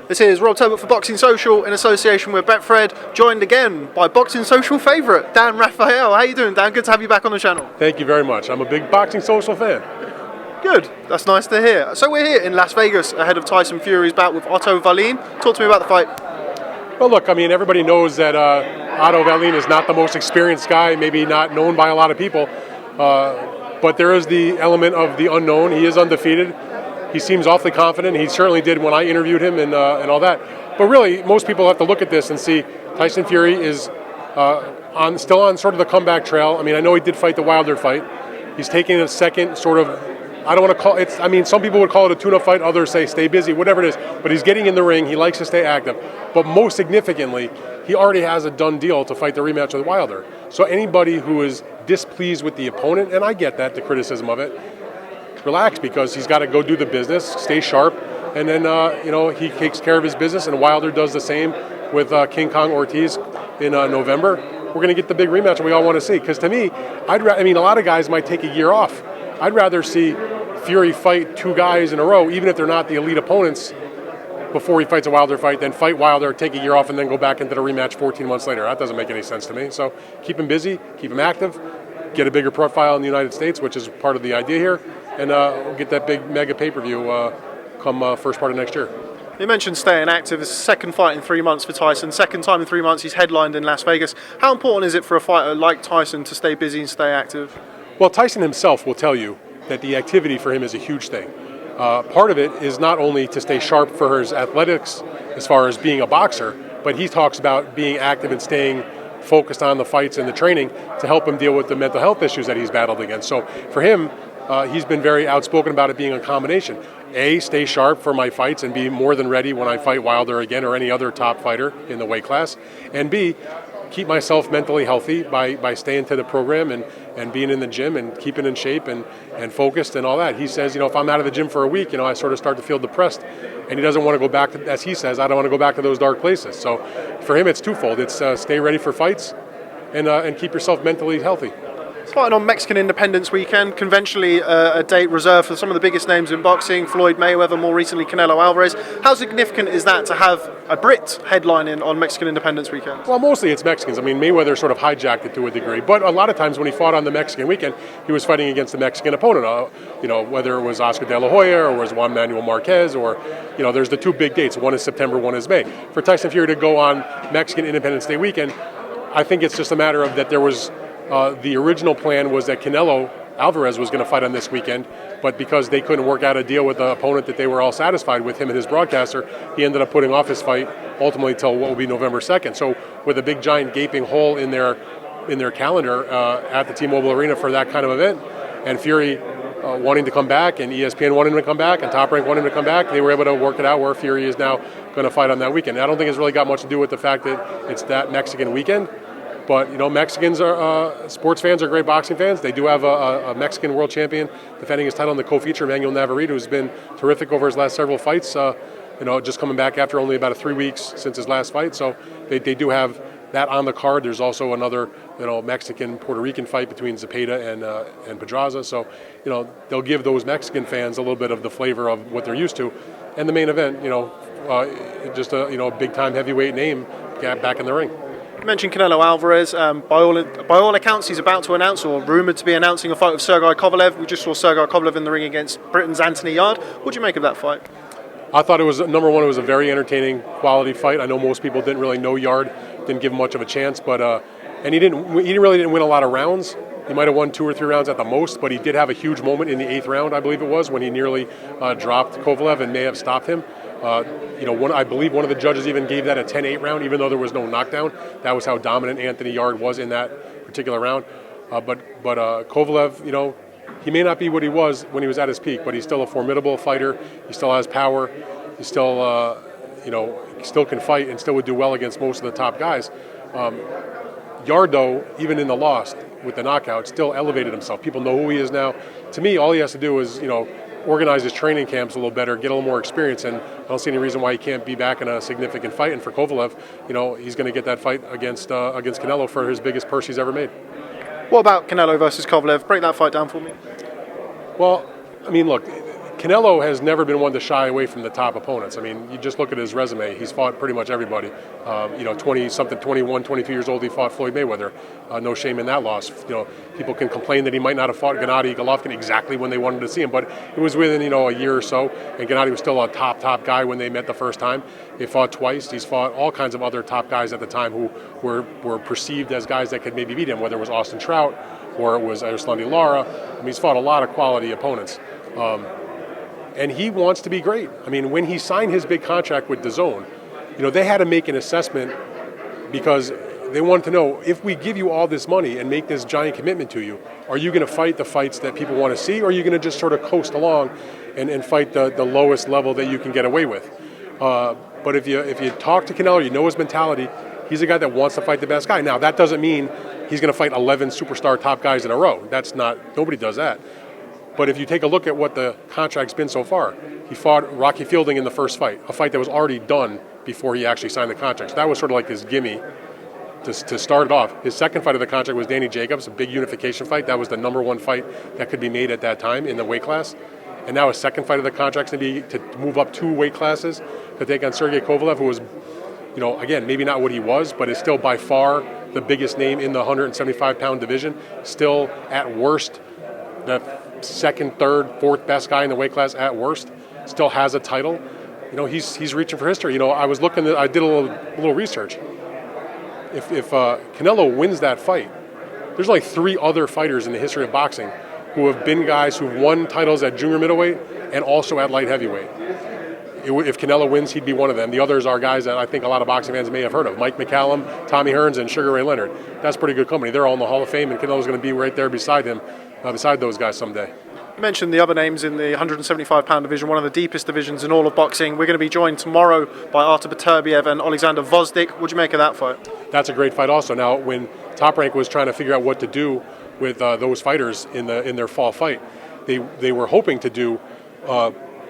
This is Rob Turbot for Boxing Social in association with Betfred, joined again by Boxing Social favourite, Dan Rafael. How you doing, Dan? Good to have you back on the channel. Thank you very much. I'm a big Boxing Social fan. Good. That's nice to hear. So we're here in Las Vegas ahead of Tyson Fury's bout with Otto Wallin. Talk to me about the fight. Well, look, I mean, everybody knows that Otto Wallin is not the most experienced guy, maybe not known by a lot of people, but there is the element of the unknown. He is undefeated. He seems awfully confident. He certainly did when I interviewed him and all that. But really, most people have to look at this and see Tyson Fury is still on sort of the comeback trail. I mean, I know he did fight the Wilder fight. He's taking a second sort of, I don't want to call it, I mean, some people would call it a tune-up fight, others say stay busy, whatever it is. But he's getting in the ring. He likes to stay active. But most significantly, he already has a done deal to fight the rematch with Wilder. So anybody who is displeased with the opponent, and I get that, the criticism of it, relax, because he's got to go do the business, stay sharp, and then he takes care of his business, and Wilder does the same with King Kong Ortiz in November. We're going to get the big rematch we all want to see. Because to me, a lot of guys might take a year off. I'd rather see Fury fight two guys in a row, even if they're not the elite opponents, before he fights a Wilder fight, then fight Wilder, take a year off, and then go back into the rematch 14 months later. That doesn't make any sense to me. So keep him busy, keep him active, get a bigger profile in the United States, which is part of the idea here, and we'll get that big mega pay-per-view come first part of next year. You mentioned staying active. It's the second fight in 3 months for Tyson. Second time in 3 months he's headlined in Las Vegas. How important is it for a fighter like Tyson to stay busy and stay active? Well, Tyson himself will tell you that the activity for him is a huge thing. Part of it is not only to stay sharp for his athletics as far as being a boxer, but he talks about being active and staying focused on the fights and the training to help him deal with the mental health issues that he's battled against. So for him, he's been very outspoken about it being a combination. A, stay sharp for my fights and be more than ready when I fight Wilder again or any other top fighter in the weight class. And B, keep myself mentally healthy by staying to the program and being in the gym and keeping in shape and focused and all that. He says, if I'm out of the gym for a week, I sort of start to feel depressed. And he doesn't want to go back to, as he says, I don't want to go back to those dark places. So for him, it's twofold. It's stay ready for fights and keep yourself mentally healthy. It's fighting on Mexican Independence Weekend, conventionally a date reserved for some of the biggest names in boxing, Floyd Mayweather, more recently Canelo Alvarez. How significant is that to have a Brit headlining on Mexican Independence Weekend? Well, mostly it's Mexicans. I mean, Mayweather sort of hijacked it to a degree, but a lot of times when he fought on the Mexican weekend, he was fighting against a Mexican opponent, whether it was Oscar De La Hoya or was Juan Manuel Marquez or, there's the two big dates. One is September, one is May. For Tyson Fury to go on Mexican Independence Day weekend, I think it's just a matter of that there was the original plan was that Canelo Alvarez was going to fight on this weekend, but because they couldn't work out a deal with the opponent that they were all satisfied with, him and his broadcaster, he ended up putting off his fight ultimately till what will be November 2nd. So with a big giant gaping hole in their calendar at the T-Mobile Arena for that kind of event, and Fury wanting to come back, and ESPN wanting him to come back, and Top Rank wanting him to come back, they were able to work it out where Fury is now going to fight on that weekend. I don't think it's really got much to do with the fact that it's that Mexican weekend. But, Mexicans are, sports fans are great boxing fans. They do have a Mexican world champion defending his title in the co-feature, Manuel Navarrete, who's been terrific over his last several fights, just coming back after only about 3 weeks since his last fight. So they do have that on the card. There's also another, Mexican-Puerto Rican fight between Zepeda and Pedraza. So, they'll give those Mexican fans a little bit of the flavor of what they're used to. And the main event, just a big-time heavyweight name back in the ring. You mentioned Canelo Alvarez. By all accounts, he's about to announce or rumoured to be announcing a fight with Kovalev. We just saw Kovalev in the ring against Britain's Anthony Yarde. What do you make of that fight? I thought it was, number one, it was a very entertaining, quality fight. I know most people didn't really know Yarde, didn't give him much of a chance, but and he really didn't win a lot of rounds. He might have won 2 or 3 rounds at the most, but he did have a huge moment in the 8th round, I believe it was, when he nearly dropped Kovalev and may have stopped him. I believe one of the judges even gave that a 10-8 round, even though there was no knockdown. That was how dominant Anthony Yarde was in that particular round. But Kovalev, he may not be what he was when he was at his peak, but he's still a formidable fighter. He still has power. He still, still can fight and still would do well against most of the top guys. Yarde, though, even in the loss with the knockout, still elevated himself. People know who he is now. To me, all he has to do is, organize his training camps a little better, get a little more experience, and I don't see any reason why he can't be back in a significant fight. And for Kovalev, he's going to get that fight against Canelo for his biggest purse he's ever made. What about Canelo versus Kovalev? Break that fight down for me. Well, look, Canelo has never been one to shy away from the top opponents. I mean, you just look at his resume. He's fought pretty much everybody. 20-something, 21, 22 years old, he fought Floyd Mayweather. No shame in that loss. People can complain that he might not have fought Gennady Golovkin exactly when they wanted to see him, but it was within, a year or so, and Gennady was still a top guy when they met the first time. He fought twice. He's fought all kinds of other top guys at the time who were perceived as guys that could maybe beat him, whether it was Austin Trout or it was Erislandy Lara. I mean, he's fought a lot of quality opponents. And he wants to be great. I mean, when he signed his big contract with DAZN, they had to make an assessment because they wanted to know, if we give you all this money and make this giant commitment to you, are you going to fight the fights that people want to see, or are you going to just sort of coast along and fight the lowest level that you can get away with? But if you talk to Canelo, you know his mentality. He's a guy that wants to fight the best guy. Now, that doesn't mean he's going to fight 11 superstar top guys in a row. Nobody does that. But if you take a look at what the contract's been so far, he fought Rocky Fielding in the first fight, a fight that was already done before he actually signed the contract. So that was sort of like his gimme to start it off. His second fight of the contract was Danny Jacobs, a big unification fight. That was the number one fight that could be made at that time in the weight class. And now his second fight of the contract is going to be to move up 2 weight classes to take on Sergey Kovalev, who was, again, maybe not what he was, but is still by far the biggest name in the 175-pound division. Still, at worst, the second, third, fourth best guy in the weight class at worst. Still has a title. He's reaching for history. I was looking. I did a little research. If Canelo wins that fight, there's only 3 other fighters in the history of boxing who have been guys who've won titles at junior middleweight and also at light heavyweight. If Canelo wins, he'd be one of them. The others are guys that I think a lot of boxing fans may have heard of: Mike McCallum, Tommy Hearns, and Sugar Ray Leonard. That's pretty good company. They're all in the Hall of Fame, and Canelo's going to be right there beside him. Beside those guys someday. You mentioned the other names in the 175-pound division, one of the deepest divisions in all of boxing. We're going to be joined tomorrow by Otto Beterbiev and Alexander Gvozdyk. What do you make of that fight? That's a great fight also. Now, when Top Rank was trying to figure out what to do with those fighters in their fall fight, they were hoping to do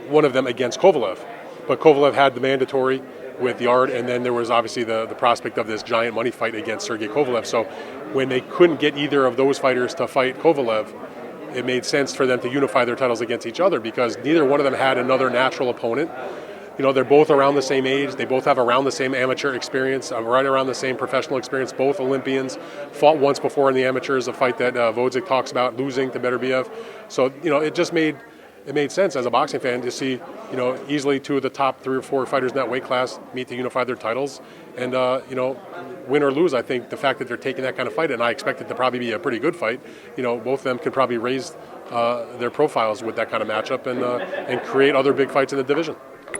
one of them against Kovalev. But Kovalev had the mandatory with Yarde, and then there was obviously the prospect of this giant money fight against Sergey Kovalev. So when they couldn't get either of those fighters to fight Kovalev, it made sense for them to unify their titles against each other because neither one of them had another natural opponent. They're both around the same age. They both have around the same amateur experience, right around the same professional experience. Both Olympians, fought once before in the amateurs, a fight that Gvozdyk talks about losing to Beterbiev. So, it made sense as a boxing fan to see, easily 2 of the top 3 or 4 fighters in that weight class meet to unify their titles. And, win or lose, I think the fact that they're taking that kind of fight, and I expect it to probably be a pretty good fight, both of them could probably raise their profiles with that kind of matchup and create other big fights in the division.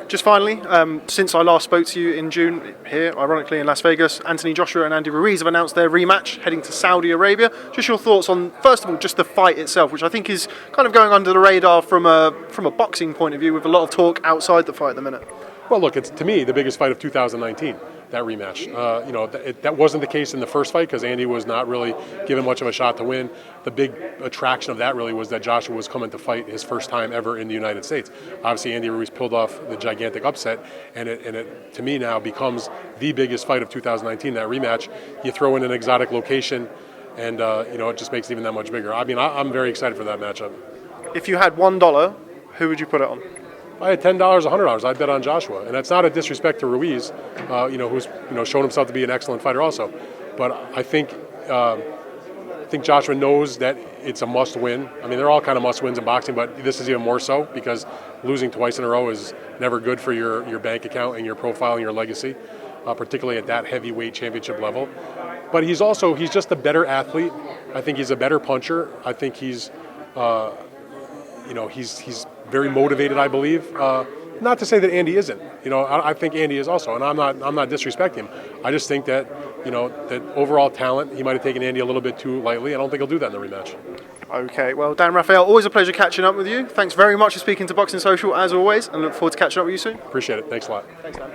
Just finally, since I last spoke to you in June here, ironically in Las Vegas, Anthony Joshua and Andy Ruiz have announced their rematch heading to Saudi Arabia. Just your thoughts on, first of all, just the fight itself, which I think is kind of going under the radar from a boxing point of view, with a lot of talk outside the fight at the minute. Well, look, it's to me the biggest fight of 2019. That rematch. That wasn't the case in the first fight because Andy was not really given much of a shot to win. The big attraction of that really was that Joshua was coming to fight his first time ever in the United States. Obviously, Andy Ruiz pulled off the gigantic upset, and it to me now becomes the biggest fight of 2019. That rematch, you throw in an exotic location, and it just makes it even that much bigger. I mean, I'm very excited for that matchup. If you had $1, who would you put it on? If I had $10, $100, I'd bet on Joshua, and that's not a disrespect to Ruiz, who's shown himself to be an excellent fighter also. But I think Joshua knows that it's a must-win. I mean, they're all kind of must-wins in boxing, but this is even more so because losing twice in a row is never good for your bank account and your profile and your legacy, particularly at that heavyweight championship level. But he's just a better athlete. I think he's a better puncher. I think he's very motivated, I believe. Not to say that Andy isn't. I think Andy is also, and I'm not disrespecting him. I just think that, that overall talent, he might have taken Andy a little bit too lightly. I don't think he'll do that in the rematch. Okay, well, Dan Rafael, always a pleasure catching up with you. Thanks very much for speaking to Boxing Social, as always, and look forward to catching up with you soon. Appreciate it. Thanks a lot. Thanks, Dan.